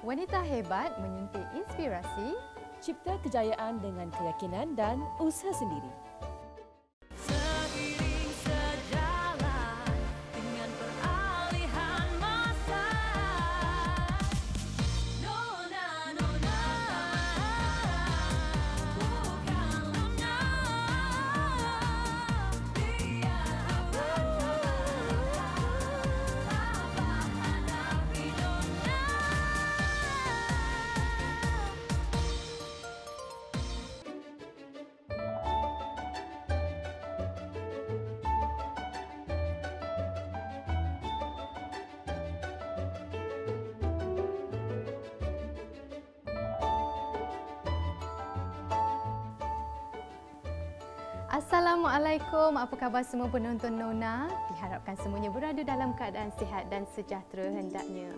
Wanita hebat menyuntik inspirasi, cipta kejayaan dengan keyakinan dan usaha sendiri. Assalamualaikum, apa khabar semua penonton Nona? Diharapkan semuanya berada dalam keadaan sihat dan sejahtera hendaknya.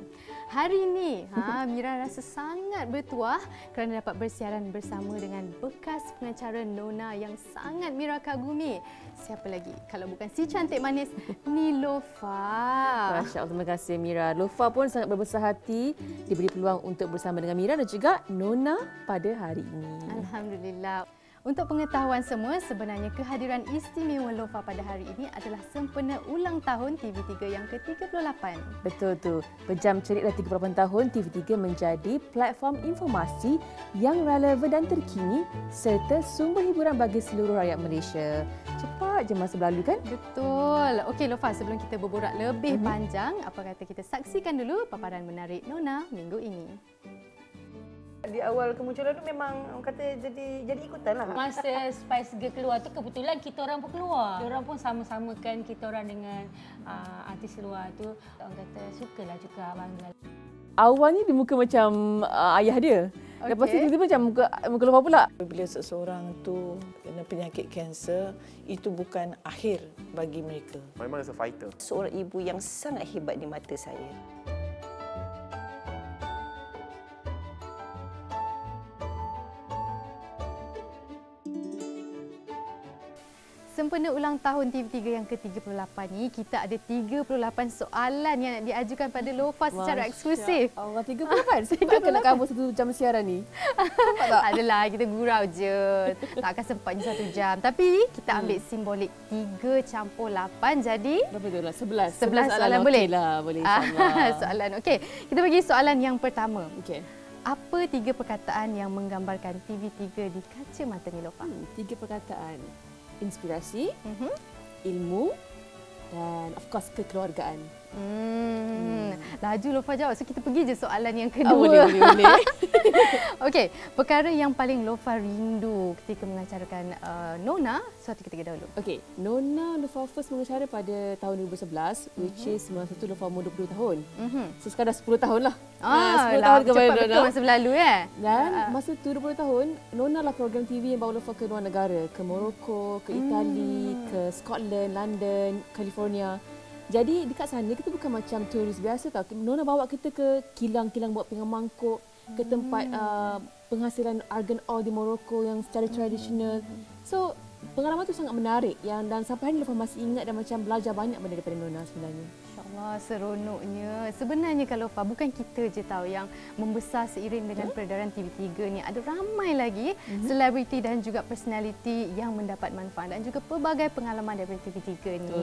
Hari ini, Mira rasa sangat bertuah kerana dapat bersiaran bersama dengan bekas pengacara Nona yang sangat Mira kagumi. Siapa lagi kalau bukan si cantik manis Nilofa. Masya Allah, terima kasih Mira. Lofa pun sangat berbesar hati diberi peluang untuk bersama dengan Mira dan juga Nona pada hari ini. Alhamdulillah. Untuk pengetahuan semua, sebenarnya kehadiran istimewa Lofa pada hari ini adalah sempena ulang tahun TV3 yang ke-38. Betul tu. Berjam cerit dah 38 tahun, TV3 menjadi platform informasi yang relevan dan terkini serta sumber hiburan bagi seluruh rakyat Malaysia. Cepat je masa berlalu kan? Betul. Okey Lofa, sebelum kita berborak lebih panjang, apa kata kita saksikan dulu paparan menarik Nona minggu ini. Di awal kemunculan tu memang orang kata jadi ikutan lah. Masa Spice Girl keluar tu kebetulan kita orang pun keluar. Kita orang pun sama-samakan kita orang dengan artis luar tu. Orang kata sukalah juga Abang Gal. Awalnya dia muka macam ayah dia. Lepas tu tiba-tiba macam muka Lofa pula. Bila seseorang tu kena penyakit kanser, itu bukan akhir bagi mereka. Memang is a fighter. Seorang ibu yang sangat hebat di mata saya. Sempena ulang tahun TV3 yang ke-38 ni, kita ada 38 soalan yang nak diajukan pada Lofa secara eksklusif. Allah, 38? Saya takkan nak cover satu jam siaran ni. Nampak tak? Adalah, kita gurau je. Takkan sempatnya 1 jam. Tapi kita ambil simbolik 3 campur 8 jadi... Berapa tu lah? 11 soalan boleh? Okey lah, boleh insyaAllah. Soalan, okey. Kita bagi soalan yang pertama. Okey. Apa 3 perkataan yang menggambarkan TV3 di kaca mata Nilofa? 3 perkataan. Inspirasi, ilmu dan of course kekeluargaan. Laju Lofa jawab. So kita pergi je soalan yang kedua. Boleh. Okey, perkara yang paling Lofa rindu ketika mengacarakan Nona suatu ketika dahulu. Okey, Nona Lofa first mengacara pada tahun 2011 which is masa tu Lofa umur 20 tahun. So sekarang dah 10 tahun lah. 10 tahun kepada cepat betul masa berlalu Dan masa tu 20 tahun, Nona lah program TV yang bawa Lofa ke luar negara, ke Morocco, ke Itali, ke Scotland, London, California. Jadi dekat sana kita bukan macam turis biasa tau. Nona bawa kita ke kilang-kilang buat pinggan mangkuk, ke tempat penghasilan argan ore di Morocco yang secara tradisional. So pengalaman tu sangat menarik dan sampai hari ni Lofa masih ingat dan macam belajar banyak benda daripada Nona sebenarnya. InsyaAllah, seronoknya. Sebenarnya kalau Lofa, bukan kita je tahu yang membesar seiring dengan peredaran TV3 ni. Ada ramai lagi selebriti dan juga personaliti yang mendapat manfaat dan juga pelbagai pengalaman daripada TV3 ni.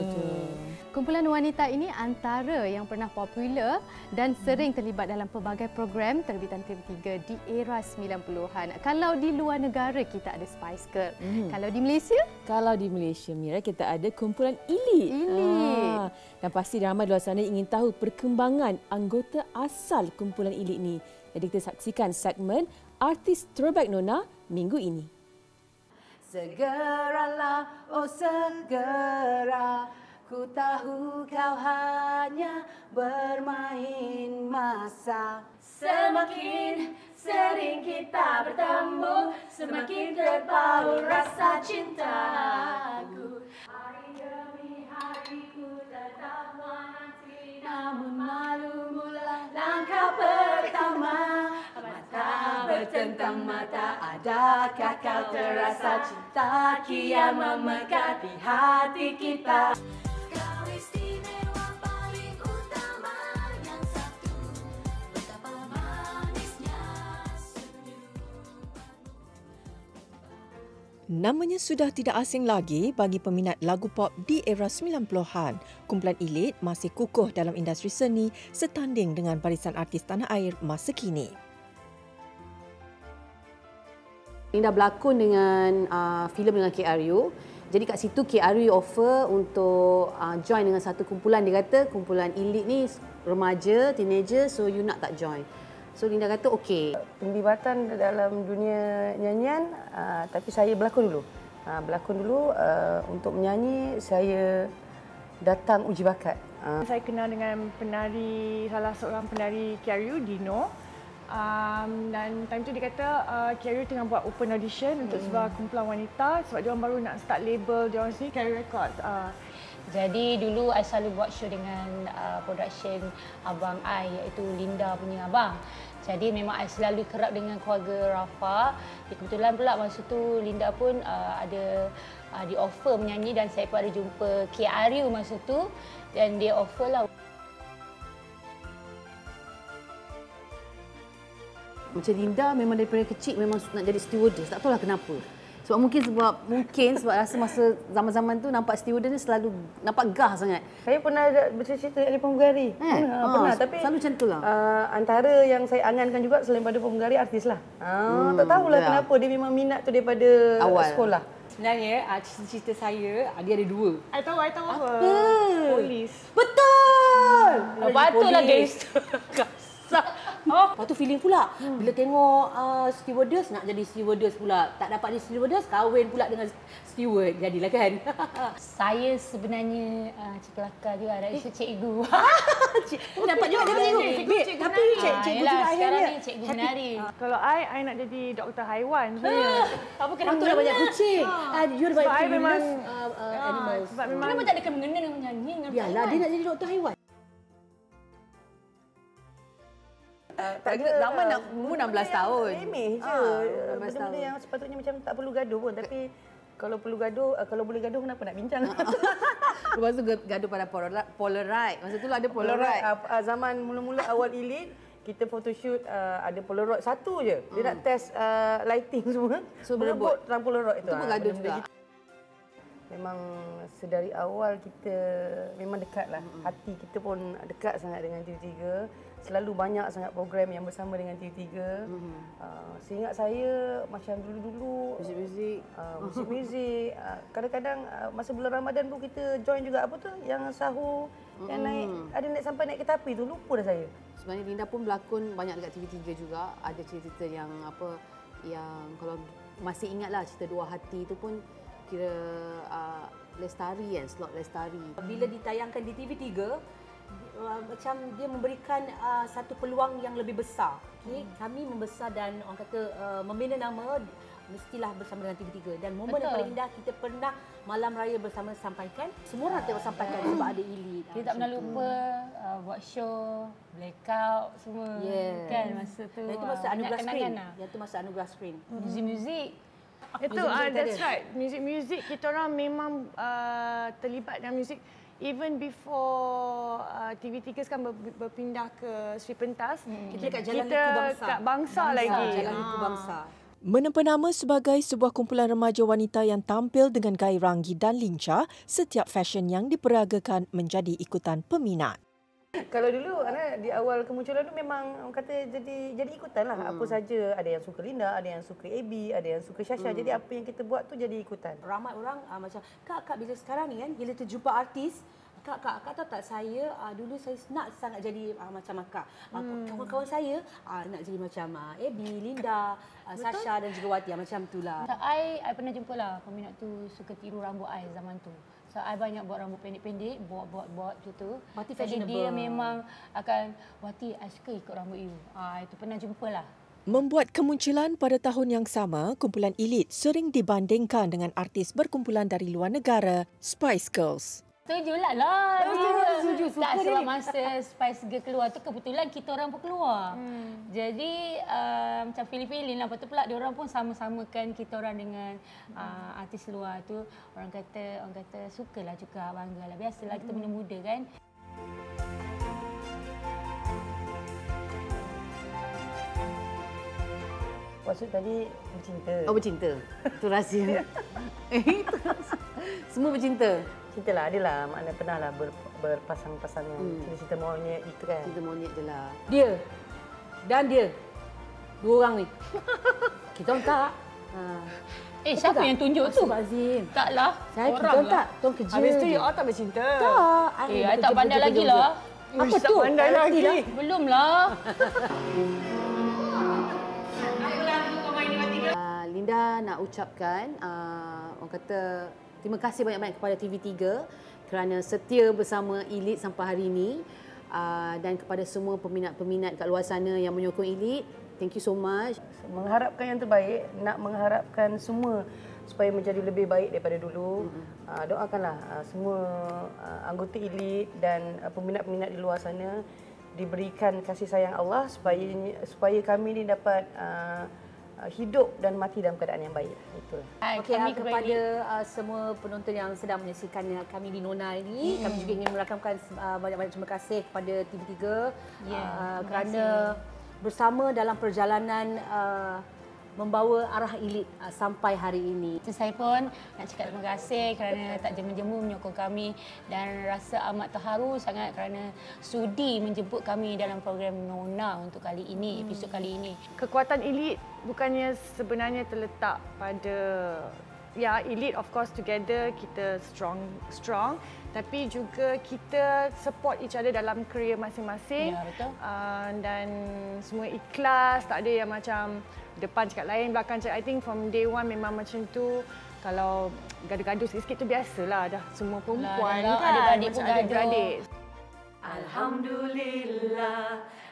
Kumpulan wanita ini antara yang pernah popular dan sering terlibat dalam pelbagai program terbitan TV3 di era 90-an. Kalau di luar negara kita ada Spice Girl. Kalau di Malaysia? Kalau di Malaysia, Mira, kita ada kumpulan Elite. Dan pasti ramai di luar sana ingin tahu perkembangan anggota asal kumpulan Elite ni. Jadi kita saksikan segmen Artis Throwback Nona minggu ini. Segeralah, oh segera, ku tahu kau hanya bermain masa. Semakin sering kita bertemu, semakin terbaur rasa cintaku. Hari demi hari ku tetap menanti, namun malu mula langkah pertama. Mata bertentang mata, adakah kau terasa cinta kian memekat di hati kita? Kau istimewa paling utama yang satu, betapa manis. Namanya sudah tidak asing lagi bagi peminat lagu pop di era 90-an. Kumpulan Elite masih kukuh dalam industri seni setanding dengan barisan artis tanah air masa kini. Linda berlakon dengan filem dengan KRU. Jadi kat situ KRU offer untuk join dengan satu kumpulan. Dia kata kumpulan Elite ni remaja, teenager, so you nak tak join? So Linda kata okey. Penglibatan dalam dunia nyanyian, tapi saya berlakon dulu. Untuk menyanyi saya datang uji bakat. Saya kenal dengan salah seorang penari KRU, Dino. Dan time tu dia kata KRU tengah buat open audition untuk sebuah kumpulan wanita sebab dia orang baru nak start label dia orang sendiri, KRU Records. Jadi dulu I selalu buat show dengan production abang I iaitu Linda punya abang. Jadi memang I selalu kerap dengan keluarga Rafa. Kebetulan pula masa tu Linda pun ada di offer menyanyi dan saya pun ada jumpa KRU masa tu dan dia offer lah. Macam Linda memang daripada kecil memang nak jadi stewardess. Tak tahulah kenapa. Sebab mungkin rasa masa zaman-zaman tu nampak stewardess ni selalu nampak gah sangat. Saya pernah bercita-cita jadi pramugari. Pernah, tapi selalu macam itulah. Antara yang saya angankan juga selain pada pramugari, artis lah. Tak tahulah kenapa dia memang minat tu daripada sekolah. Sebenarnya cita-cita saya dia ada dua. I tahu apa? Polis. Betul. Patutlah gangster. Lepas tu feeling pula bila tengok stewardess nak jadi stewardess pula. Tak dapat jadi stewardess, kahwin pula dengan steward. Jadilah kan. Saya sebenarnya cekelakar juga dari cikgu. Dapat juga dapat cikgu. Tapi cikgu juga sekarang ni cikgu menari. Kalau I nak jadi doktor haiwan sebenarnya. Apa kenapa dah banyak kucing? You dah banyak memang animals. Sebab memang Kenapa tak ada kena dengan menyanyi dengan biarlah dia nak jadi doktor haiwan. Tak ada, zaman nak umur 16 tahun. Remeh je. Benda-benda yang sepatutnya macam tak perlu gaduh pun. Tapi kalau perlu gaduh, kalau boleh gaduh kenapa nak bincang? Lepas tu gaduh pada Polaroid. Masa tu ada Polaroid. Zaman mula-mula awal Elite, kita photoshoot ada Polaroid satu je. Dia nak test lighting semua. So berebut dalam Polaroid itu. Itu pun gaduh juga. Memang sedari awal kita memang dekat lah. Hati kita pun dekat sangat dengan TV3. Selalu banyak sangat program yang bersama dengan TV3. Seingat saya macam dulu-dulu muzik-muzik. Kadang-kadang masa bulan Ramadan pun kita join juga apa tu yang sahur yang naik sampai naik kereta api tu, lupa dah saya. Sebenarnya Linda pun berlakon banyak dekat TV3 juga. Ada cerita yang yang kalau masih ingatlah cerita Dua Hati tu pun kira Lestari kan, slot Lestari. Bila ditayangkan di TV3, macam dia memberikan satu peluang yang lebih besar. Okay? Kami membesar dan orang kata membina nama mestilah bersama dengan TV3. Dan momen yang paling indah kita pernah malam raya bersama sampaikan. Semua orang tengok sampaikan sebab ada Elite. Kita tak pernah lupa buat show, blackout semua. Kan masa tu. Dan itu masa anugerah screen. Yang tu masa anugerah screen. Muzik-muzik. Itu that's right. Muzik kita orang memang terlibat dalam muzik. Even before TV3 sekarang berpindah ke Sri Pentas, kita kat Jalan Liku Bangsa. Kat Bangsa lagi. Jalan Liku Bangsa. Menempa nama sebagai sebuah kumpulan remaja wanita yang tampil dengan gaya ranggi dan lincah, setiap fashion yang diperagakan menjadi ikutan peminat. Kalau dulu di awal kemunculan tu memang orang kata jadi ikutan lah. Apa saja, ada yang suka Linda, ada yang suka AB, ada yang suka Syasha. Jadi apa yang kita buat tu jadi ikutan. Ramai orang macam kak bila sekarang ni kan bila terjumpa artis, Kak tahu tak saya dulu saya nak sangat jadi macam akak. Kawan-kawan saya nak jadi macam AB, Linda, Sasha dan juga Wati macam itulah. I pernah jumpa lah peminat tu suka tiru rambut I zaman tu. So I banyak buat rambut pendek-pendek, buat macam tu. Wati jadi dia memang akan Wati I suka ikut rambut you. Itu pernah jumpa lah. Membuat kemunculan pada tahun yang sama, kumpulan Elite sering dibandingkan dengan artis berkumpulan dari luar negara, Spice Girls. Setujulah lah. Setuju. Tak sebab masa Spice Girl keluar tu kebetulan kita orang pun keluar. Jadi macam feeling lah. Lepas tu pula dia orang pun sama-samakan kita orang dengan artis luar tu. Orang kata sukalah juga, banggalah. Biasalah kita muda-muda kan. Maksud tadi bercinta. Oh, bercinta. Itu rahsia. Itu rahsia. Semua bercinta. Cintalah, adalah makna pernah lah berpasang-pasangan. Cinta monyet itu kan. Cinta monyet je lah. Dia dan dia. Dua orang ni. Kita orang tak. Siapa yang tunjuk tu? Azim. Taklah. Saya kita orang orang tak. Tuan kerja. Habis tu you all tak bercinta. Tak. I tak pandai lagi lah. Apa tu? Pandai lagi. Belum lah. Linda nak ucapkan orang kata terima kasih banyak-banyak kepada TV3 kerana setia bersama Elite sampai hari ini dan kepada semua peminat-peminat kat luar sana yang menyokong Elite. Thank you so much. Mengharapkan yang terbaik, nak mengharapkan semua supaya menjadi lebih baik daripada dulu. Doakanlah semua anggota Elite dan peminat-peminat di luar sana diberikan kasih sayang Allah supaya kami ni dapat hidup dan mati dalam keadaan yang baik. Itulah. Okey, kepada semua penonton yang sedang menyaksikan kami di Nona ini, kami juga ingin merakamkan banyak-banyak terima kasih kepada TV3 kerana bersama dalam perjalanan membawa arah Elite sampai hari ini. Saya pun nak cakap terima kasih kerana tak jemu-jemu menyokong kami dan rasa amat terharu sangat kerana sudi menjemput kami dalam program Nona untuk kali ini, episod kali ini. Kekuatan Elite bukannya sebenarnya terletak pada Elite of course together kita strong tapi juga kita support each other dalam career masing-masing. Ya, betul. Dan semua ikhlas, tak ada yang macam depan cakap lain, belakang cakap. I think from day one memang macam tu. Kalau gaduh-gaduh sikit-sikit tu biasalah dah semua perempuan Lah, kan. adik-beradik pun gaduh. Adik-beradik. Alhamdulillah,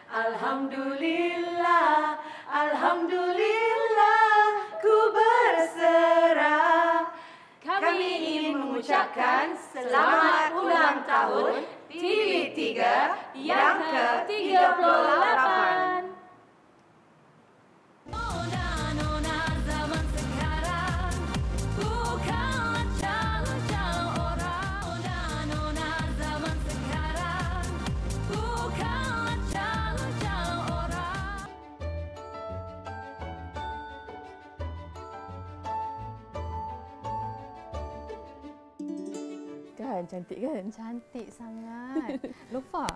Alhamdulillah, Alhamdulillah, ku berserah. Kami ingin mengucapkan selamat ulang tahun TV3 yang ke-38. Kan, cantik kan? Cantik sangat. Lofa,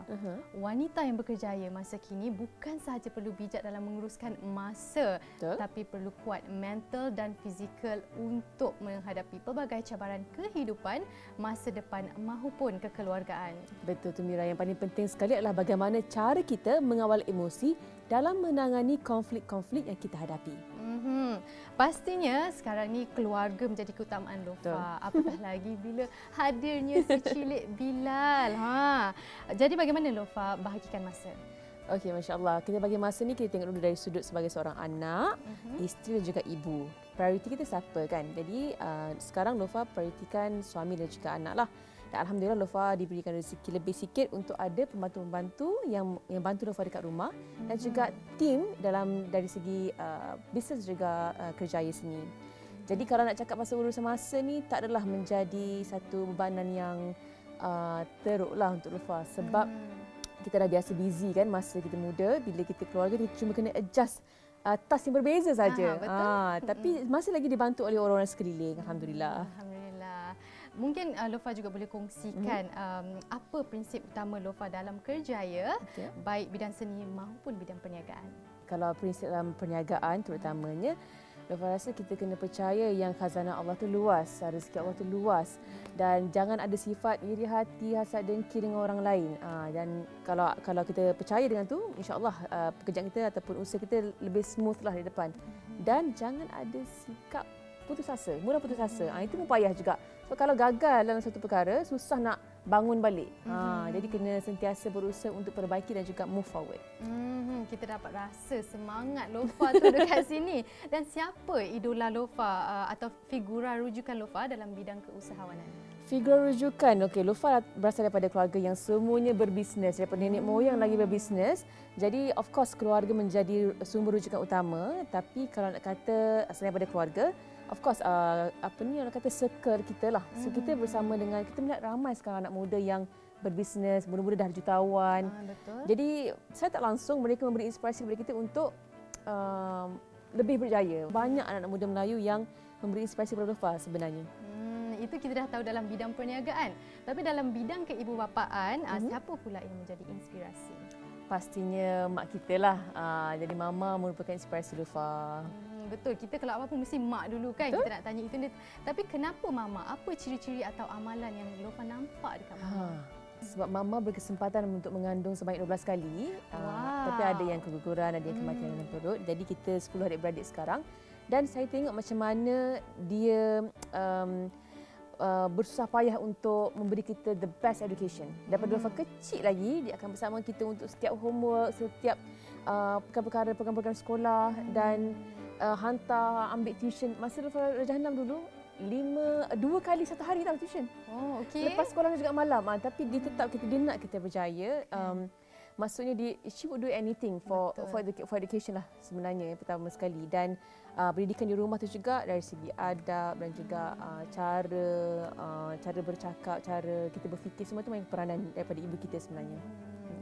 wanita yang berkerjaya masa kini bukan sahaja perlu bijak dalam menguruskan masa, tapi perlu kuat mental dan fizikal untuk menghadapi pelbagai cabaran kehidupan, masa depan mahupun kekeluargaan. Betul tu Mira, yang paling penting sekali adalah bagaimana cara kita mengawal emosi dalam menangani konflik-konflik yang kita hadapi. Pastinya sekarang ni keluarga menjadi keutamaan Lofa. Apatah lagi bila hadirnya si cilik Bilal. Jadi bagaimana Lofa bahagikan masa? Okey, masya-Allah. Kita bagi masa ni kita tengok dulu dari sudut sebagai seorang anak, isteri dan juga ibu. Prioriti kita siapa kan? Jadi sekarang Lofa prioritikan suami dan juga anak lah. Dan alhamdulillah Lofa diberikan rezeki lebih sikit untuk ada pembantu-pembantu yang bantu Lofa dekat rumah dan juga tim dalam dari segi bisnes juga kerjaya seni. Jadi kalau nak cakap pasal urusan masa ni tak adalah menjadi satu bebanan yang teruklah untuk Lofa sebab kita dah biasa busy kan masa kita muda. Bila kita keluarga kita cuma kena adjust task yang berbeza saja. Tapi masih lagi dibantu oleh orang-orang sekeliling. Alhamdulillah. Mungkin Lofa juga boleh kongsikan apa prinsip utama Lofa dalam kerjaya, baik bidang seni maupun bidang perniagaan. Kalau prinsip dalam perniagaan terutamanya, Lofa rasa kita kena percaya yang khazanah Allah tu luas, rezeki Allah tu luas dan jangan ada sifat iri hati, hasad dengki dengan orang lain. Dan kalau kita percaya dengan tu, insya-Allah pekerjaan kita ataupun usaha kita lebih smooth lah di depan. Dan jangan ada sikap putus asa, mudah putus asa. Itu pun payah juga. So kalau gagal dalam satu perkara, susah nak bangun balik. Jadi kena sentiasa berusaha untuk perbaiki dan juga move forward. Kita dapat rasa semangat Lofa tu dekat sini. Dan siapa idola Lofa atau figura rujukan Lofa dalam bidang keusahawanan? Figura rujukan, okey, Lofa berasal daripada keluarga yang semuanya berbisnes, daripada nenek moyang lagi berbisnes. Jadi of course keluarga menjadi sumber rujukan utama. Tapi kalau nak kata selain daripada keluarga, of course, orang kata circle kita lah. So kita bersama dengan, kita melihat ramai sekarang anak muda yang berbisnes, muda-muda dah jutawan. Betul. Jadi saya tak langsung mereka memberi inspirasi kepada kita untuk lebih berjaya. Banyak anak-anak muda Melayu yang memberi inspirasi kepada Lofa sebenarnya. Itu kita dah tahu dalam bidang perniagaan. Tapi dalam bidang keibubapaan, siapa pula yang menjadi inspirasi? Pastinya mak kita lah. Jadi mama merupakan inspirasi Lofa. Betul, kita kalau apa pun mesti mak dulu kan. Betul? Kita nak tanya itu. Tapi kenapa mama? Apa ciri-ciri atau amalan yang Lofa nampak dekat mama? Sebab mama berkesempatan untuk mengandung sebanyak 12 kali. Tapi ada yang keguguran, ada yang kematian dalam perut. Jadi kita 10 adik-beradik sekarang. Dan saya tengok macam mana dia bersusah payah untuk memberi kita the best education. Daripada Lofa kecil lagi, dia akan bersama kita untuk setiap homework, setiap perkara-perkara, program-program sekolah dan hantar, ambil tuition. Masa Lofa Raja Hanam dulu, 2 kali satu hari tahu tuition. Oh, okey. Lepas sekolah juga malam. Tapi dia tetap dia nak kita berjaya. Maksudnya she would do anything for education lah sebenarnya yang pertama sekali. Dan pendidikan di rumah tu juga dari segi adab dan juga cara bercakap, cara kita berfikir, semua tu main peranan daripada ibu kita sebenarnya.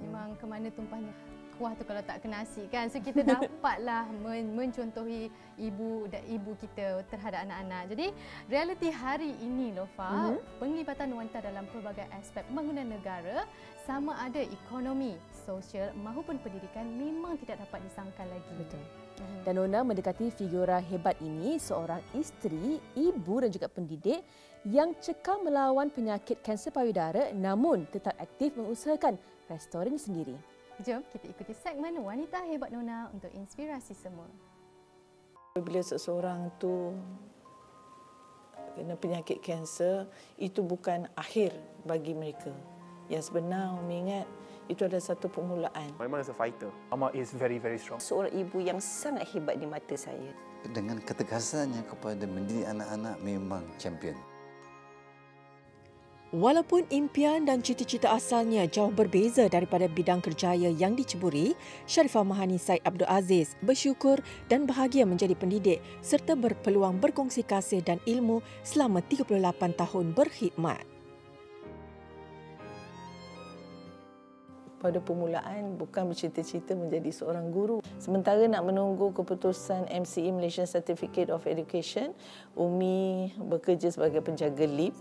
Memang ke mana tumpahnya kuah tu kalau tak kena nasi kan. So kita dapatlah mencontohi ibu kita terhadap anak-anak. Jadi realiti hari ini Lofa, penglibatan wanita dalam pelbagai aspek pembangunan negara, sama ada ekonomi, sosial maupun pendidikan, memang tidak dapat disangkal lagi. Betul. Dan Nona mendekati figura hebat ini, seorang isteri, ibu dan juga pendidik yang cekal melawan penyakit kanser payudara namun tetap aktif mengusahakan restoran sendiri. Jom kita ikuti segmen Wanita Hebat Nona untuk inspirasi semua. Bila seseorang tu kena penyakit kanser, itu bukan akhir bagi mereka. Yang sebenar, Umi ingat, itu adalah satu permulaan. Memang is a fighter. Mama is very, very strong. Seorang ibu yang sangat hebat di mata saya. Dengan ketegasannya kepada mendidik anak-anak memang champion. Walaupun impian dan cita-cita asalnya jauh berbeza daripada bidang kerjaya yang diceburi, Sharifah Mahani Said Abdul Aziz bersyukur dan bahagia menjadi pendidik serta berpeluang berkongsi kasih dan ilmu selama 38 tahun berkhidmat. Pada permulaan bukan bercita-cita menjadi seorang guru. Sementara nak menunggu keputusan MCE Malaysian Certificate of Education, Umi bekerja sebagai penjaga lift.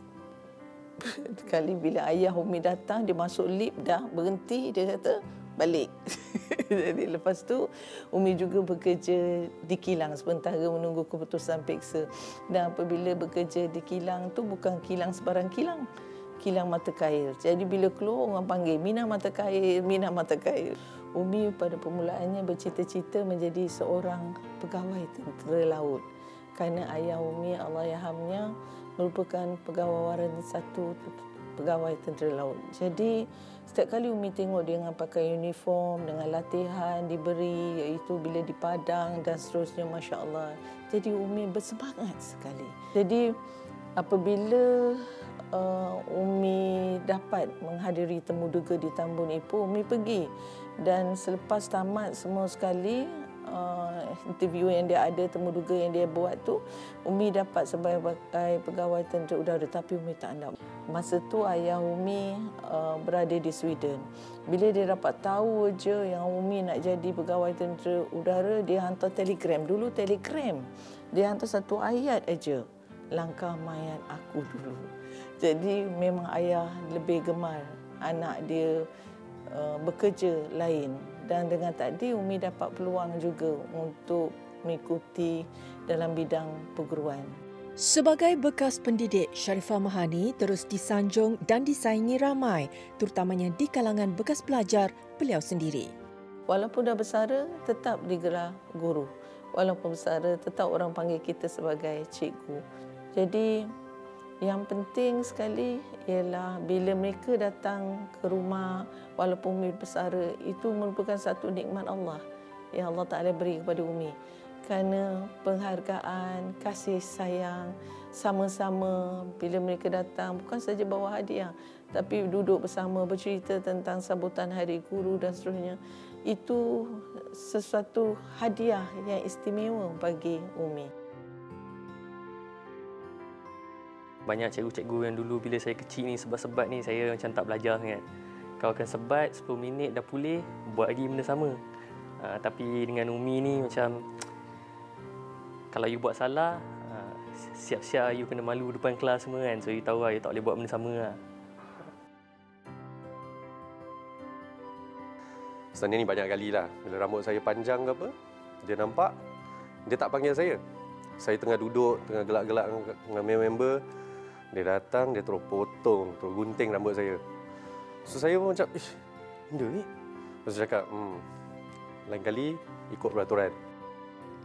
Kali bila ayah Umi datang, dia masuk lift dah berhenti, dia kata balik. Jadi lepas tu Umi juga bekerja di kilang sementara menunggu keputusan peksa. Dan apabila bekerja di kilang tu bukan kilang sebarang kilang. Kilang mata kail. Jadi bila keluar orang panggil Mina mata kail, Mina mata kail. Umi pada permulaannya bercita-cita menjadi seorang pegawai tentera laut. Kerana ayah Umi, Allahyarhamnya, merupakan pegawai waran satu pegawai tentera laut. Jadi setiap kali Umi tengok dia dengan pakai uniform, dengan latihan diberi, iaitu bila di padang dan seterusnya, Masya Allah. Jadi Umi bersemangat sekali. Jadi apabila Umi dapat menghadiri temuduga di Tambun Ipoh, Umi pergi. Dan selepas tamat semua sekali, interview yang dia ada, temuduga yang dia buat tu, Umi dapat sebagai pegawai tentera udara, tapi Umi tak nak. Masa tu ayah Umi berada di Sweden. Bila dia dapat tahu je yang Umi nak jadi pegawai tentera udara, dia hantar telegram. Dulu telegram, dia hantar satu ayat aja, langkah mayat aku dulu. Jadi memang ayah lebih gemar anak dia bekerja lain. Dan dengan takdir Umi dapat peluang juga untuk mengikuti dalam bidang perguruan. Sebagai bekas pendidik, Sharifah Mahani terus disanjung dan disaingi ramai, terutamanya di kalangan bekas pelajar beliau sendiri. Walaupun dah bersara, tetap digelar guru. Walaupun bersara, tetap orang panggil kita sebagai cikgu. Jadi yang penting sekali ialah bila mereka datang ke rumah walaupun Umi bersara, itu merupakan satu nikmat Allah yang Allah Ta'ala beri kepada Umi. Kerana penghargaan, kasih sayang, sama-sama bila mereka datang, bukan saja bawa hadiah, tapi duduk bersama bercerita tentang sambutan Hari Guru dan seterusnya. Itu sesuatu hadiah yang istimewa bagi Umi. Banyak cikgu-cikgu yang dulu bila saya kecil ni sebat-sebat ni saya macam tak belajar sangat. Kalau akan sebat 10 minit dah pulih, buat lagi benda sama. Tapi dengan Umi ni macam Kalau you buat salah, siap-siap you kena malu depan kelas semua kan. So you tahu lah, you tak boleh buat benda sama lah. Sebenarnya ni banyak kali lah. Bila rambut saya panjang ke apa, dia nampak, dia tak panggil saya. Saya tengah duduk, tengah gelak-gelak dengan member, dia datang, dia terus potong, terus gunting rambut saya. So saya pun macam, benda ni? Lepas tu cakap, lain kali ikut peraturan.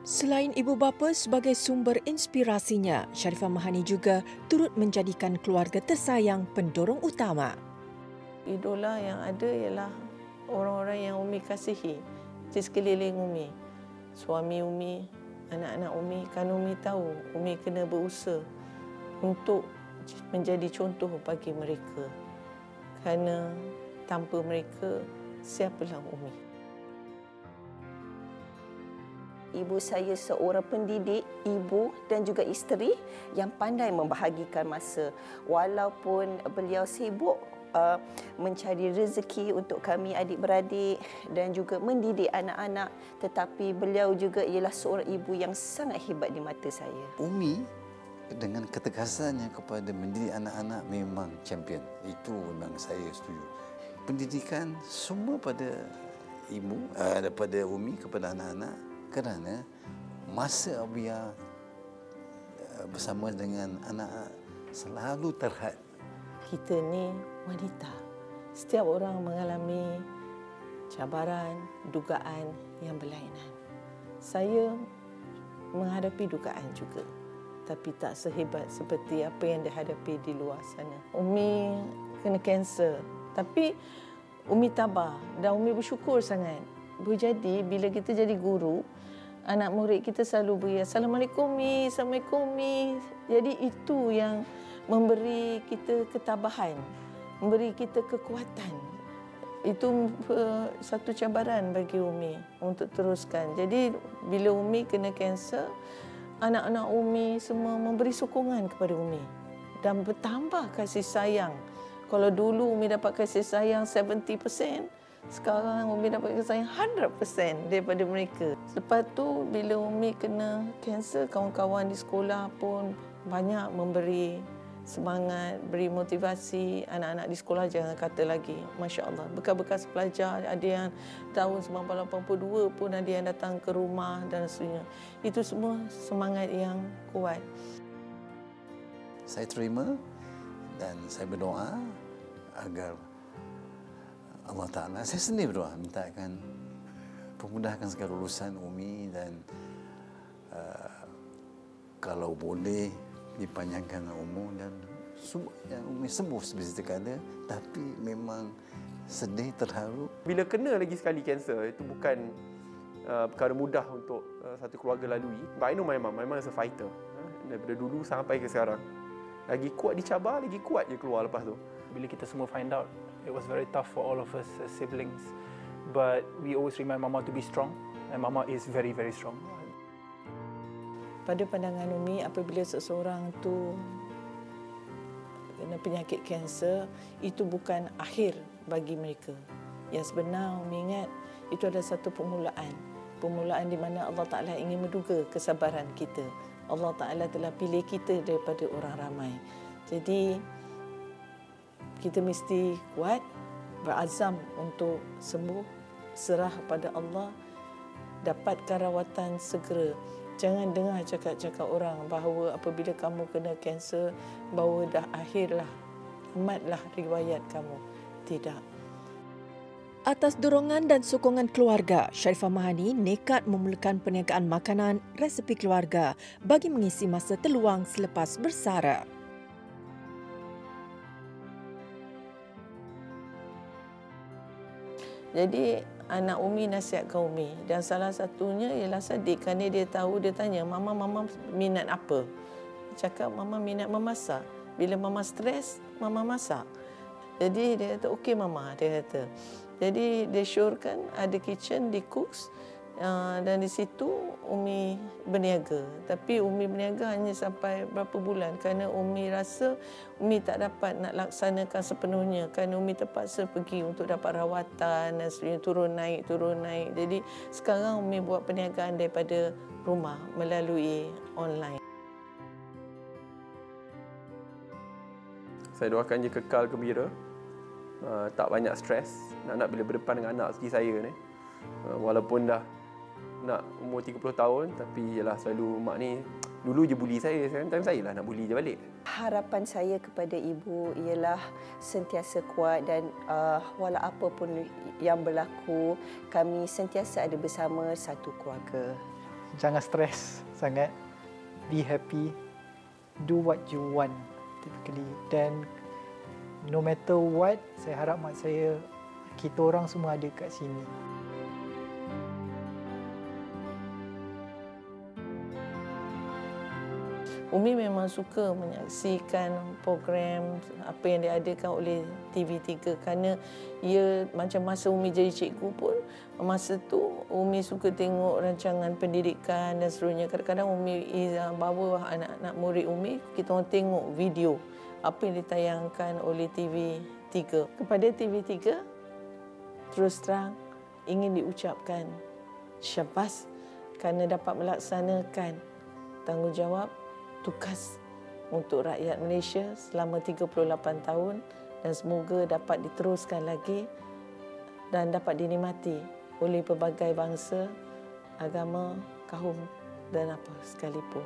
Selain ibu bapa sebagai sumber inspirasinya, Sharifah Mahani juga turut menjadikan keluarga tersayang pendorong utama. Idola yang ada ialah orang-orang yang Umi kasihi di sekeliling Umi. Suami Umi, anak-anak Umi. Kan Umi tahu Umi kena berusaha untuk menjadi contoh bagi mereka. Kerana tanpa mereka, siapalah Umi? Ibu saya seorang pendidik, ibu dan juga isteri yang pandai membahagikan masa. Walaupun beliau sibuk mencari rezeki untuk kami adik-beradik dan juga mendidik anak-anak, tetapi beliau juga ialah seorang ibu yang sangat hebat di mata saya. Umi dengan ketegasannya kepada mendidik anak-anak memang champion. Itu memang saya setuju. Pendidikan semua pada ibu, daripada Umi kepada anak-anak, kerana masa Abia bersama dengan anak selalu terhad. Kita ni wanita. Setiap orang mengalami cabaran, dugaan yang berlainan. Saya menghadapi dugaan juga, tapi tak sehebat seperti apa yang dihadapi di luar sana. Umi kena kanser, tapi Umi tabah dan Umi bersyukur sangat. Jadi bila kita jadi guru, anak murid kita selalu beri Assalamualaikum Mi, Assalamualaikum Mi. Jadi itu yang memberi kita ketabahan, memberi kita kekuatan. Itu satu cabaran bagi Umi untuk teruskan. Jadi bila Umi kena kanser, anak-anak Umi semua memberi sokongan kepada Umi dan bertambah kasih sayang. Kalau dulu Umi dapat kasih sayang 70%, sekarang Umi dapat kasih sayang 100% daripada mereka. Lepas tu bila Umi kena kanser, kawan-kawan di sekolah pun banyak memberi semangat, beri motivasi. Anak-anak di sekolah jangan kata lagi. Masya Allah, bekas-bekas pelajar, ada yang tahun 1982 pun ada yang datang ke rumah dan sebagainya. Itu semua semangat yang kuat. Saya terima dan saya berdoa agar Allah Ta'ala, saya sendiri berdoa, mintakan pemudahkan segala urusan Umi dan kalau boleh dipanjangkan umur dan yang Umi sembuh seperti kala, tapi memang sedih, terharu. Bila kena lagi sekali kanser, itu bukan perkara mudah untuk satu keluarga lalui. But I know my mom is a fighter. Daripada dulu sampai ke sekarang. Lagi kuat dicabar, lagi kuat je keluar lepas tu. Bila kita semua find out, it was very tough for all of us as siblings. But we always remind Mama to be strong. And Mama is very, very strong. Pada pandangan Umi, apabila seseorang tu kena penyakit kanser, itu bukan akhir bagi mereka. Yang sebenar Umi ingat, itu adalah satu permulaan. Permulaan di mana Allah Ta'ala ingin menduga kesabaran kita. Allah Ta'ala telah pilih kita daripada orang ramai. Jadi, kita mesti kuat, berazam untuk sembuh, serah pada Allah, dapatkan rawatan segera. Jangan dengar cakap-cakap orang bahawa apabila kamu kena kanser, bahawa dah akhirlah, tamatlah riwayat kamu. Tidak. Atas dorongan dan sokongan keluarga, Sharifah Mahani nekat memulakan perniagaan makanan resepi keluarga bagi mengisi masa terluang selepas bersara. Jadi anak Umi nasihatkan Umi dan salah satunya ialah Sadiq, kerana dia tahu, dia tanya, Mama minat apa? Cakap Mama minat memasak. Bila Mama stres, Mama masak. Jadi dia kata, okey Mama, dia kata. Jadi dia syorkan ada kitchen di Cooks dan di situ Umi berniaga. Tapi Umi berniaga hanya sampai berapa bulan kerana Umi rasa Umi tak dapat nak laksanakan sepenuhnya kerana Umi terpaksa pergi untuk dapat rawatan dan sebagainya, turun naik. Jadi sekarang Umi buat perniagaan daripada rumah melalui online. Saya doakan dia kekal gembira, tak banyak stres, nak bila berdepan dengan anak segi saya ni. Walaupun dah nak umur 30 tahun, tapi yalah selalu mak ni dulu je bully saya, sekarang saya lah nak bully je balik. Harapan saya kepada ibu ialah sentiasa kuat dan walau apa pun yang berlaku, kami sentiasa ada bersama satu keluarga. Jangan stres sangat, be happy, do what you want typically. Dan no matter what, saya harap mak saya, kita orang semua ada kat sini. Umi memang suka menyaksikan program apa yang diadakan oleh TV3 kerana ia macam masa Umi jadi cikgu pun, masa tu Umi suka tengok rancangan pendidikan dan seterusnya. Kadang-kadang Umi bawa anak-anak murid Umi, kita orang tengok video apa yang ditayangkan oleh TV3. Kepada TV3, terus terang ingin diucapkan syabas kerana dapat melaksanakan tanggungjawab tugas untuk rakyat Malaysia selama 38 tahun dan semoga dapat diteruskan lagi dan dapat dinikmati oleh pelbagai bangsa, agama, kaum dan apa sekalipun.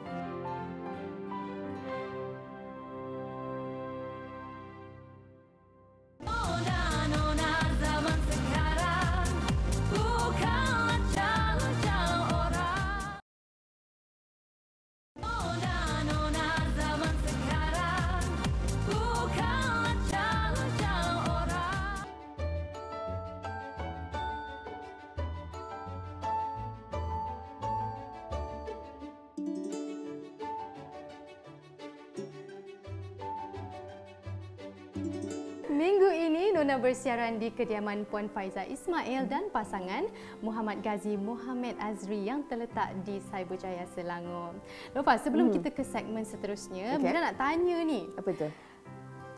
Minggu ini Nona bersiaran di kediaman Puan Faiza Ismail dan pasangan Muhammad Ghazi Mohamed Azri yang terletak di Cyberjaya Selangor. Lofa, sebelum kita ke segmen seterusnya, Mira nak tanya ni. Apa itu?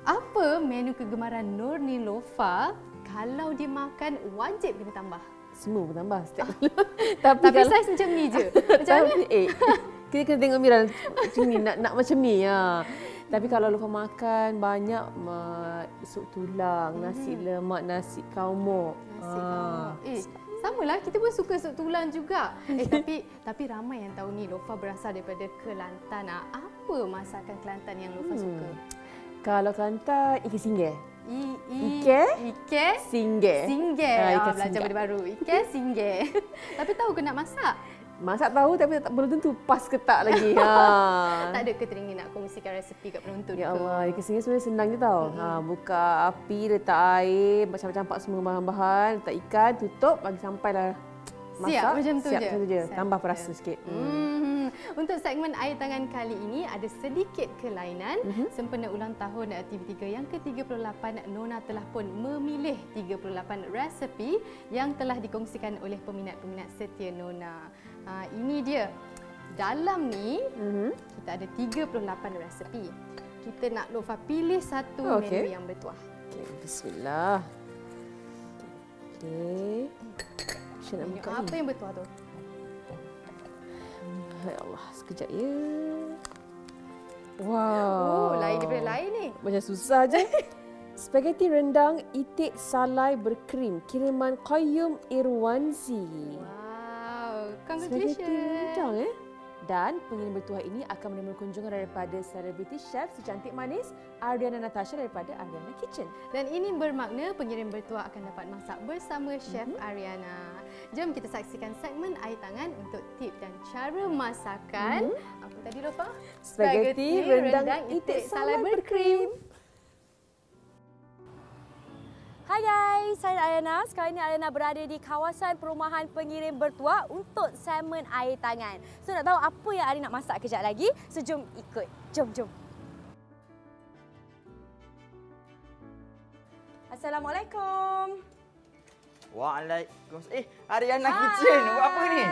Apa menu kegemaran Nur Nilofa kalau dimakan wajib kena tambah? Semua pun tambah. Tapi saiz macam ni je. Macam mana? Kita kena tengok Mira macam ni, nak macam ni. Tapi kalau lupa makan banyak sup tulang, nasi lemak, nasi kaumok. Samalah, kita pun suka sup tulang juga. Tapi ramai yang tahu ni Lofa berasal daripada Kelantan. Apa masakan Kelantan yang Lofa suka? Kalau Kelantan, ikan singgah. Ikan singgah. Belajar benda baru. Ikan singgah. Tapi tahu ke nak masak? Masak tahu tapi tak belum tentu pas ke tak lagi. Tak ada ke teringin nak kongsikan resepi kat penonton? Ya Allah, ikan singgah sebenarnya senang je tau. Buka api, letak air, campak-campak semua bahan-bahan, letak ikan, tutup, bagi sampailah masak. Siap macam tu je. Tambah perasa sikit. Untuk segmen Air Tangan kali ini ada sedikit kelainan. Sempena ulang tahun TV3 yang ke-38, Nona telah pun memilih 38 resepi yang telah dikongsikan oleh peminat-peminat setia Nona. Ini dia. Dalam ni kita ada 38 resepi. Kita nak Lofa pilih satu menu yang bertuah. Bismillah. Menu apa yang bertuah tu? Ya Allah, sekejap ya. Wow. Lain daripada lain ni. Macam susah je. Spaghetti rendang itik salai berkrim kiriman Qayyum Irwanzi. Wow, congratulations. Spaghetti rendang Dan pengirim bertuah ini akan menerima kunjungan daripada selebriti chef secantik manis Ardiana Natasha daripada Ardiana Kitchen. Dan ini bermakna pengirim bertuah akan dapat masak bersama Chef Ariana. Jom kita saksikan segmen Air Tangan untuk tip dan cara masakan. Apa tadi Lofa? Spaghetti rendang itik salai berkrim. Hai guys, saya Ariana. Sekarang ini Ariana berada di kawasan perumahan pengirim bertuah untuk segmen Air Tangan. So nak tahu apa yang Ari nak masak kejap lagi? So jom ikut. Jom. Assalamualaikum. Waalaikumsalam. Ariana Kitchen, buat apa ni?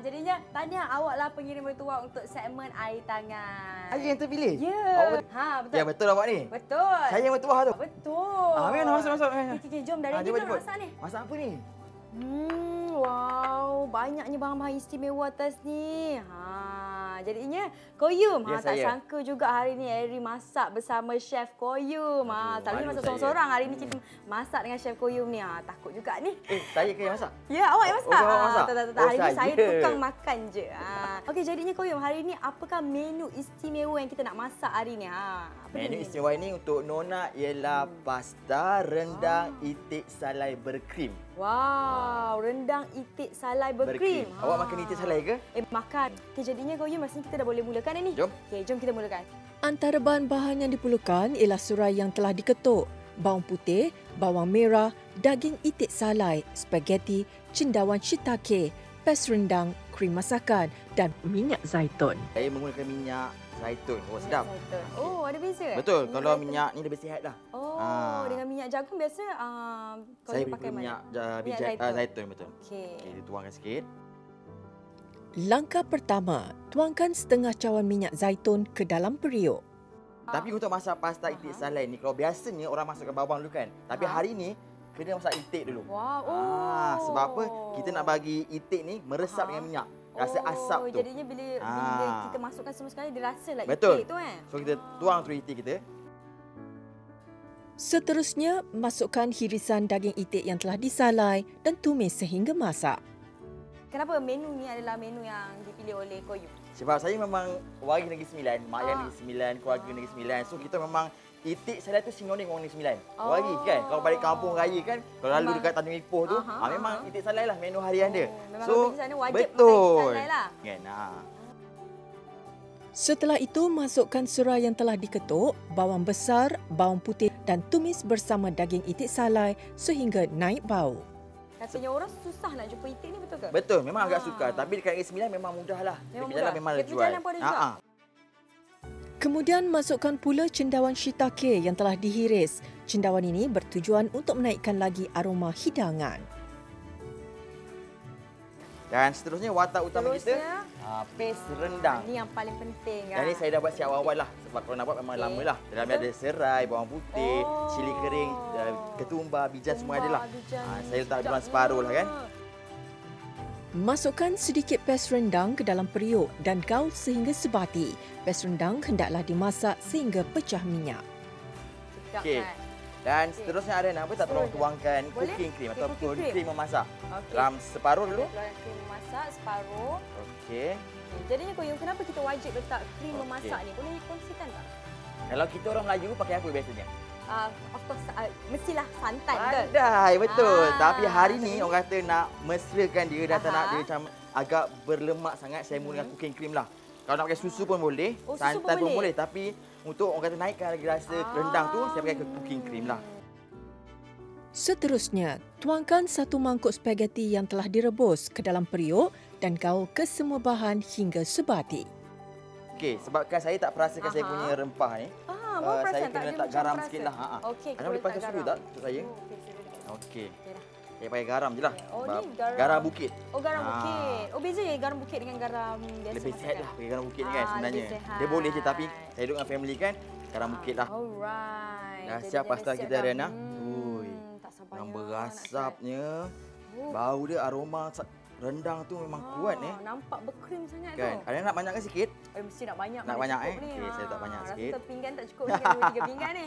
Jadinya tahniah awaklah pengirim bertuah untuk segmen air tangan. Saya yang terpilih? Ya. Betul. Ya, betul awak ni? Betul. Saya yang bertuah tu? Betul. Masuk. Okey, jom. Dah ready belum masak ni? Masak apa ni? Wow, banyaknya bahan-bahan istimewa atas ni. Jadinya Koyum. Ya, Tak saya. sangka juga hari ni Eri masak bersama Chef Koyum. Selalunya masak seorang-seorang. Hari ni kita masak dengan Chef Koyum ni. Takut juga ni. Saya ke yang masak? Ya, awak yang masak. Awak masak? Tak. Hari ni saya tukang makan je. Okey, jadinya Koyum, hari ni apakah menu istimewa yang kita nak masak hari ni? Menu istimewa ini untuk Nona ialah pasta rendang itik salai berkrim. Wow, rendang itik salai berkrim. Awak makan itik salai ke? Makan. Okey, jadinya Koyum, rasanya kita dah boleh mulakan ni. Jom. Okey, jom kita mulakan. Antara bahan-bahan yang diperlukan ialah surai yang telah diketuk, bawang putih, bawang merah, daging itik salai, spaghetti, cendawan shiitake, pes rendang, krim masakan dan minyak zaitun. Saya menggunakan minyak zaitun. Sedap. Oh, ada beza? Betul. Kalau minyak ni lebih sihat lah. Dengan minyak jagung biasa saya pakai minyak zaitun. Betul. Okey. Dituangkan sikit. Langkah pertama, tuangkan setengah cawan minyak zaitun ke dalam periuk. Tapi untuk masak pasta itik salai ni, kalau biasanya orang masukkan bawang dulu kan. Tapi hari ni, kena masak itik dulu. Wow. Sebab apa? Kita nak bagi itik ni meresap dengan minyak. Rasa asap tu. Jadinya bila kita masukkan semua sekali, dia rasalah Betul. itik tu kan. So kita tuang tu itik kita. Seterusnya, masukkan hirisan daging itik yang telah disalai dan tumis sehingga masak. Kenapa menu ni adalah menu yang dipilih oleh Koyum? Sebab saya memang warga Negeri Sembilan, mak ayah Negeri Sembilan, keluarga Negeri Sembilan. So kita memang itik salai tu sinonim orang Negeri Sembilan. Warga kan, kalau balik kampung raya kan, kalau lalu dekat Tanjung Ipoh tu, memang itik salai lah menu harian dia. Memang So pergi sana wajib betul. makan itik salai lah. Kan, Setelah itu, masukkan surai yang telah diketuk, bawang besar, bawang putih dan tumis bersama daging itik salai sehingga naik bau. Katanya orang susah nak jumpa itik ni, betul ke? Betul, memang agak sukar. Tapi dekat Negeri Sembilan memang mudah lah. Memang Dekat jalan memang ada jual. Kemudian masukkan pula cendawan shiitake yang telah dihiris. Cendawan ini bertujuan untuk menaikkan lagi aroma hidangan. Dan seterusnya watak utama kita, pes rendang. Ini yang paling penting. Dan ni saya dah buat siap awal lah. Sebab kalau nak buat memang lama lah. Dalamnya ada serai, bawang putih, cili kering, ketumbar, bijan semua ada lah. Saya letak dalam separuh lah kan. Masukkan sedikit pes rendang ke dalam periuk dan gaul sehingga sebati. Pes rendang hendaklah dimasak sehingga pecah minyak. Okey. Dan seterusnya ada apa tak tolong tuangkan cooking cream ataupun krim memasak. Dalam separuh dulu. Krim memasak separuh. Okey. Jadinya Koyum, kenapa kita wajib letak krim memasak ni? Boleh kongsikan tak? Kalau kita orang Melayu pakai apa biasanya? Of course, mestilah santan ke? Pandai, betul. Tapi hari ni orang kata nak mesrakan dia dan tak nak dia macam agak berlemak sangat, saya menggunakan cooking cream lah. Kalau nak pakai susu pun boleh, santan pun boleh. Tapi untuk orang kata naikkan lagi rasa rendang tu, saya pakai cooking cream lah. Seterusnya, tuangkan 1 mangkuk spaghetti yang telah direbus ke dalam periuk dan gaul ke semua bahan hingga sebati. Okey, sebabkan saya tak perasakan saya punya rempah ni. Saya kena letak garam sikit lah. Okey, Anda boleh pakai susu tak untuk saya? Okey. Saya pakai garam je lah. ni garam bukit. Garam bukit. Beza ya garam bukit dengan garam biasa? Lebih sihat lah pakai garam bukit ni kan sebenarnya. Dia boleh je tapi saya duduk dengan family kan, garam bukit lah. Alright. Dah siap pasta kita Ariana. Ui. Yang berasapnya. Bau dia, aroma rendang tu memang kuat ni. Nampak berkrim sangat kan? tu. Ada nak banyakkan sikit? Mesti nak banyak. Nak banyak Okey, saya letak banyak sikit. Rasa pinggan tak cukup dengan 2-3 pinggan ni.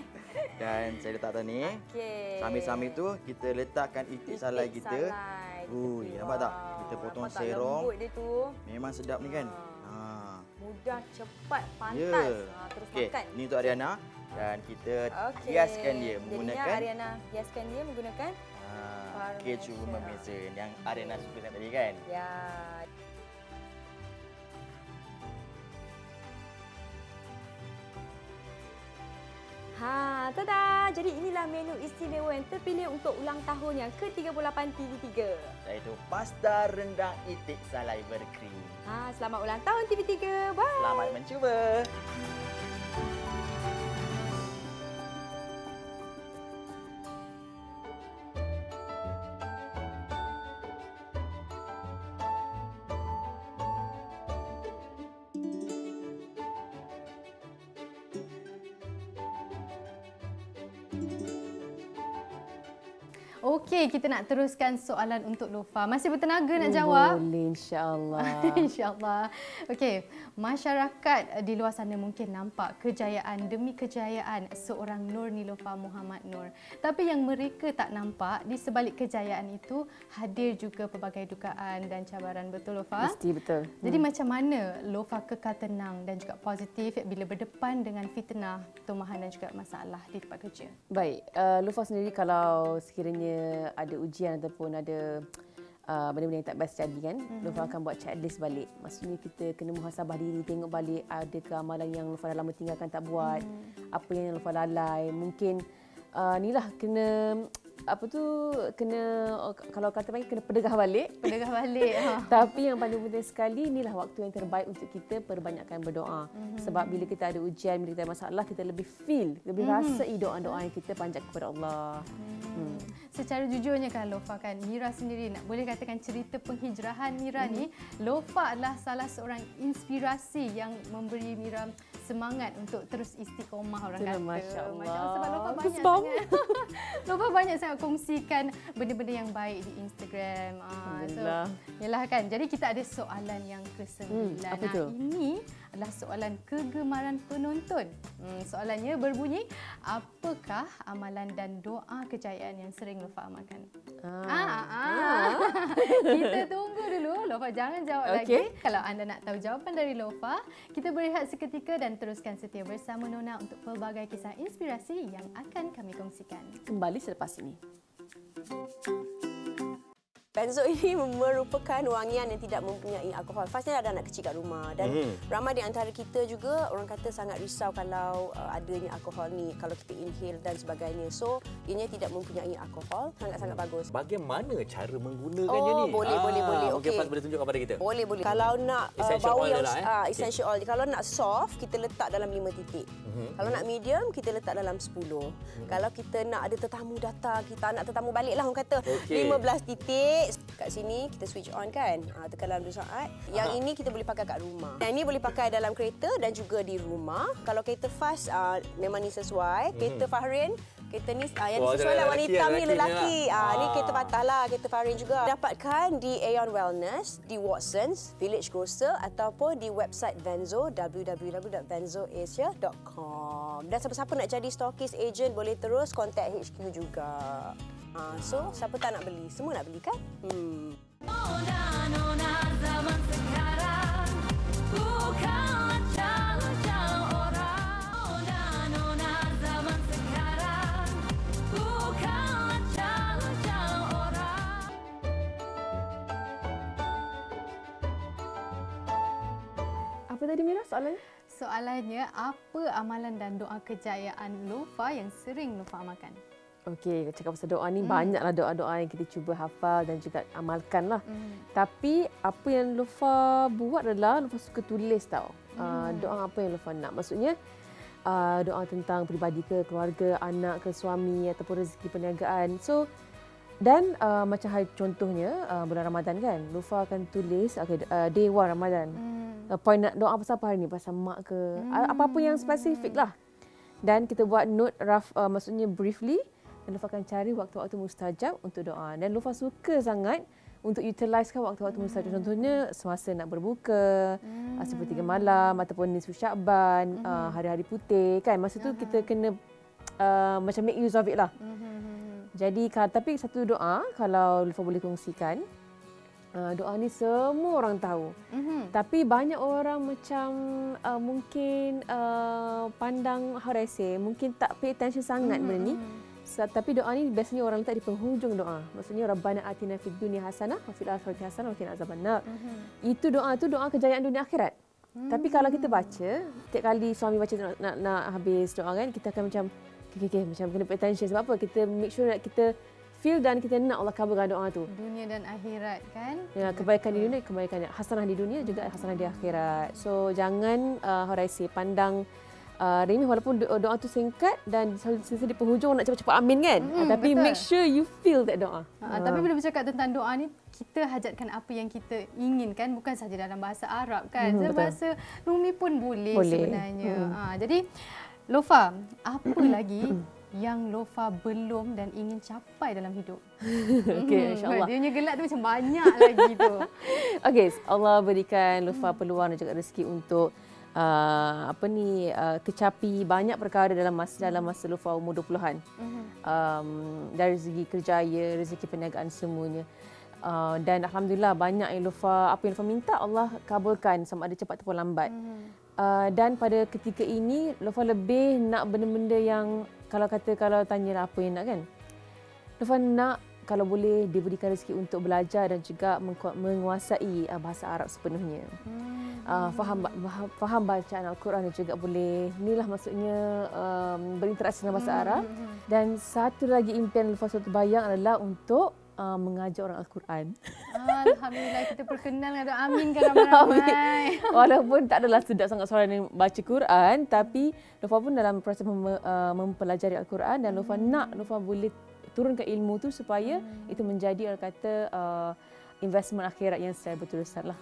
Dan saya letak atas ni. Okey. Sambil-sambil tu kita letakkan itik salai kita. Ui, nampak tak? Kita potong serong. Lembut dia tu. Memang sedap ni kan? Mudah, cepat, pantas. Terus makan. Ni untuk Ariana. Dan kita hiaskan dia menggunakan. Jadinya Ariana hiaskan dia menggunakan keju parmesan yang Ariana suka tadi kan? Ya. Tada! Jadi inilah menu istimewa yang terpilih untuk ulang tahun yang ke-38 TV3. Iaitu pasta rendang itik salai berkrim. Selamat ulang tahun TV3. Bye. Selamat mencuba. Okey, kita nak teruskan soalan untuk Lofa. Masih bertenaga nak jawab? Boleh, insya-Allah. InsyaAllah. Okey, masyarakat di luar sana mungkin nampak kejayaan demi kejayaan seorang Nur Niloufar Muhammad Nur. Tapi yang mereka tak nampak, di sebalik kejayaan itu hadir juga pelbagai dugaan dan cabaran. Betul, Lofa? Mesti betul. Jadi macam mana Lofa kekal tenang dan juga positif bila berdepan dengan fitnah, tumahan dan juga masalah di tempat kerja? Baik, Lofa sendiri kalau sekiranya ada ujian ataupun ada benda-benda yang tak best jadi kan, Lofa akan buat checklist balik. Maksudnya kita kena muhasabah diri, tengok balik adakah amalan yang Lofa dah lama tinggalkan tak buat, apa yang Lofa lalai. Mungkin inilah kena kalau kata panggil kena pedegah balik. Tapi yang paling penting sekali, inilah waktu yang terbaik untuk kita perbanyakkan berdoa. Sebab bila kita ada ujian, bila kita ada masalah, kita lebih feel, lebih rasai doa-doa yang kita panjat kepada Allah. Secara jujurnya kan Lofa kan, Mira sendiri nak boleh katakan cerita penghijrahan Mira ni, Lofa adalah salah seorang inspirasi yang memberi Mira semangat untuk terus istiqomah orang kata. Masya-Allah. Sebab Lofa banyak sangat. Lofa banyak sangat kongsikan benda-benda yang baik di Instagram. Alhamdulillah. Yalah kan. Jadi kita ada soalan yang ke-9. Apa tu? Ini adalah soalan kegemaran penonton. Soalannya berbunyi, apakah amalan dan doa kejayaan yang sering Lofa amalkan? Kita tunggu dulu. Lofa jangan jawab lagi. Kalau anda nak tahu jawapan dari Lofa, kita berehat seketika dan teruskan setia bersama Nona untuk pelbagai kisah inspirasi yang akan kami kongsikan. Kembali selepas ini. Benzo ini merupakan wangian yang tidak mempunyai alkohol. Pastinya ada anak kecil kat rumah dan ramai di antara kita juga orang kata sangat risau kalau adanya alkohol ni, kalau kita inhale dan sebagainya. So, ianya tidak mempunyai alkohol, sangat-sangat bagus. Bagaimana cara menggunakan dia ni? Boleh. Mungkin Faz boleh tunjukkan kepada kita. Boleh. Kalau nak bau yang essential oil, kalau nak soft, kita letak dalam 5 titik. Kalau nak medium, kita letak dalam 10. Kalau kita nak ada tetamu datang, kita nak tetamu balik lah orang kata, 15 titik. Kat sini kita switch on kan, tekan dalam 2 saat. Yang ini kita boleh pakai kat rumah. Yang ini boleh pakai dalam kereta dan juga di rumah. Kalau kereta Faz memang ni sesuai. Kereta Fahrin, kereta ni yang sesuai lah wanita ni lelaki. Ni kereta patah lah, kereta Fahrin juga. Dapatkan di Aeon Wellness, di Watsons, Village Grocer ataupun di website Venzo, www.venzoasia.com. Dan siapa-siapa nak jadi stokis agent boleh terus contact HQ juga. So, siapa tak nak beli? Semua nak beli kan? Nona zaman sekarang bukanlah calon-calon orang. Nona zaman sekarang bukanlah calon-calon orang. Apa tadi Mira soalannya? Soalannya, apa amalan dan doa kejayaan Lofa yang sering Lofa amalkan? Okey, cakap pasal doa ni banyaklah doa-doa yang kita cuba hafal dan juga amalkan lah. Tapi apa yang Lofa buat adalah Lofa suka tulis tau. Doa apa yang Lofa nak. Maksudnya doa tentang peribadi ke, keluarga, anak ke, suami ataupun rezeki perniagaan. So dan macam contohnya bulan Ramadan kan, Lofa akan tulis day 1 Ramadan. Point nak doa pasal apa hari ni, pasal mak ke, apa-apa yang spesifik lah. Dan kita buat note rough, maksudnya briefly. Dan Lofa akan cari waktu-waktu mustajab untuk doa. Dan Lofa suka sangat untuk utilisekan waktu-waktu mustajab. Contohnya semasa nak berbuka, sepertiga malam ataupun nisfu Syakban, hari-hari putih kan. Masa tu kita kena macam make use of it lah. Jadi tapi satu doa kalau Lofa boleh kongsikan, doa ni semua orang tahu. Tapi banyak orang macam mungkin pandang how do I say, mungkin tak pay attention sangat benda ni. Tapi doa ni biasanya orang letak di penghujung doa. Maksudnya Rabbana atina fid dunya hasanah wa fil akhirati hasanah wa qina azabannar. Itu doa kejayaan dunia akhirat. Tapi kalau kita baca, setiap kali suami baca nak habis doa kan, kita akan macam macam kena pay attention. Sebab apa? Kita make sure that kita feel dan kita nak Allah kabulkan doa tu. Dunia dan akhirat kan? Ya, kebaikan di dunia, kebaikan hasanah di dunia juga hasanah di akhirat. So jangan how do I say, pandang remeh walaupun doa tu singkat dan selalu di penghujung nak cepat-cepat amin kan. Tapi betul. Make sure you feel that doa. Tapi bila bercakap tentang doa ni, kita hajatkan apa yang kita inginkan, bukan sahaja dalam bahasa Arab kan. Bahasa Rumi pun boleh sebenarnya. Jadi Lofa, apa lagi yang Lofa belum dan ingin capai dalam hidup? Okey, insya-Allah. Dia punya gelak tu macam banyak lagi tu. Okey, Allah berikan Lofa peluang dan juga rezeki untuk kecapi banyak perkara dalam masa Lofa umur 20-an. Dari segi kerjaya, rezeki perniagaan semuanya. Dan alhamdulillah banyak yang Lofa minta Allah kabulkan sama ada cepat ataupun lambat. Dan pada ketika ini Lofa lebih nak benda-benda yang kalau tanya apa yang nak kan. Lofa nak kalau boleh diberikan rezeki untuk belajar dan juga menguasai bahasa Arab sepenuhnya. Faham bacaan Al-Quran dan juga boleh inilah maksudnya berinteraksi dengan bahasa Arab. Dan satu lagi impian Lofa suatu bayang adalah untuk mengajar orang Al-Quran. Alhamdulillah kita perkenal dengan aminkan ramai-ramai. Walaupun tak adalah sedap sangat suara yang baca Quran, tapi Lofa pun dalam proses mempelajari Al-Quran dan Lofa boleh turunkan ilmu tu supaya itu menjadi orang kata investment akhirat yang secara betul-betul lah.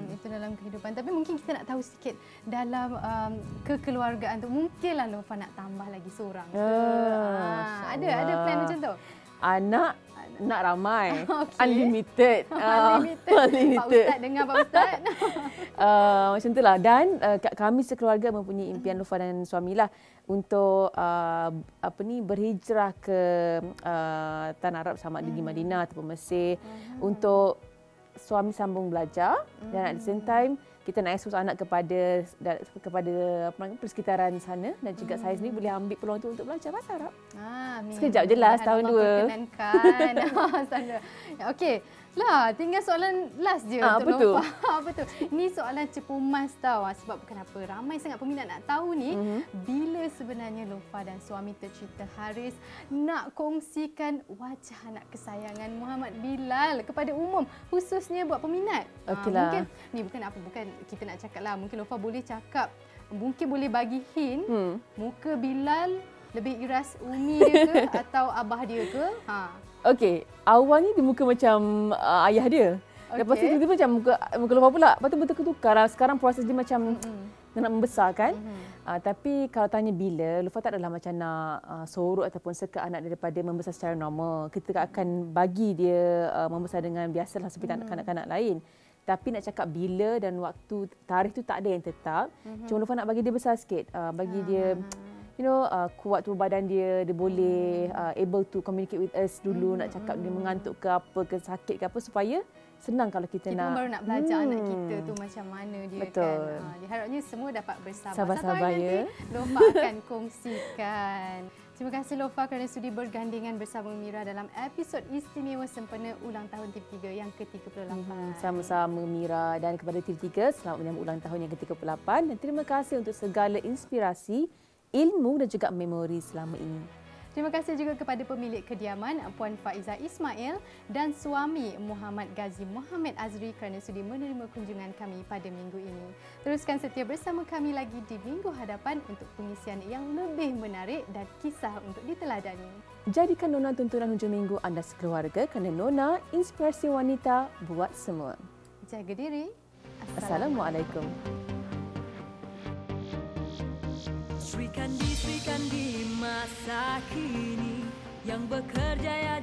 Itu dalam kehidupan. Tapi mungkin kita nak tahu sikit dalam kekeluargaan tu. Mungkinlah Lofa nak tambah lagi seorang. Ada plan macam tu? Nak ramai. Okay. Unlimited. Pak Ustaz dengar Pak Ustaz. Macam itulah. Dan kami sekeluarga mempunyai impian Lofa dan suami lah untuk berhijrah ke tanah Arab sama ada di Madinah ataupun Mesir untuk suami sambung belajar dan at the same time kita nak expose anak kepada persekitaran sana dan juga saya sendiri boleh ambil peluang itu untuk belajar bahasa Arab. Sekejap je lah, setahun dua. Okey. Lah, tinggal soalan last je untuk Lofa. Apa tu? Ni soalan cepu mas tau. Sebab kenapa ramai sangat peminat nak tahu ni bila sebenarnya Lofa dan suami tercinta Haris nak kongsikan wajah anak kesayangan Muhammad Bilal kepada umum, khususnya buat peminat. Okeylah. Mungkin ni bukan kita nak cakap lah, mungkin Lofa boleh cakap, mungkin boleh bagi hint muka Bilal lebih iras umi dia ke atau abah dia ke? Okey, awalnya dia muka macam ayah dia. Lepas tu tiba-tiba macam muka Lofa pula. Lepas tu betul-betul tukar. Sekarang proses dia macam nak membesar kan. Tapi kalau tanya bila, Lofa tak adalah macam nak sorok ataupun seka anak daripada membesar secara normal. Kita akan bagi dia membesar dengan biasalah seperti anak-anak lain. Tapi nak cakap bila dan waktu, tarikh tu tak ada yang tetap. Cuma Lofa nak bagi dia besar sikit. Bagi dia kuat tubuh badan dia boleh able to communicate with us dulu, nak cakap dia mengantuk ke apa ke, sakit ke apa, supaya senang kalau kita nak. Kita baru nak belajar anak kita tu macam mana dia. Betul. Kan. Diharapnya semua dapat bersabar. Sabar-sabar ya. Lofa akan kongsikan. Terima kasih Lofa kerana sudi bergandingan bersama Mira dalam episod istimewa sempena ulang tahun TV3 yang ke-38. Sama-sama Mira, dan kepada TV3 selamat menyambut ulang tahun yang ke-38 dan terima kasih untuk segala inspirasi, ilmu dan juga memori selama ini. Terima kasih juga kepada pemilik kediaman Puan Faiza Ismail dan suami Muhammad Ghazi Muhammad Azri kerana sudi menerima kunjungan kami pada minggu ini. Teruskan setia bersama kami lagi di minggu hadapan untuk pengisian yang lebih menarik dan kisah untuk diteladani. Jadikan Nona tontonan hujung minggu anda sekeluarga kerana Nona inspirasi wanita buat semua. Jaga diri. Assalamualaikum. Sri Kandi masa kini yang bekerja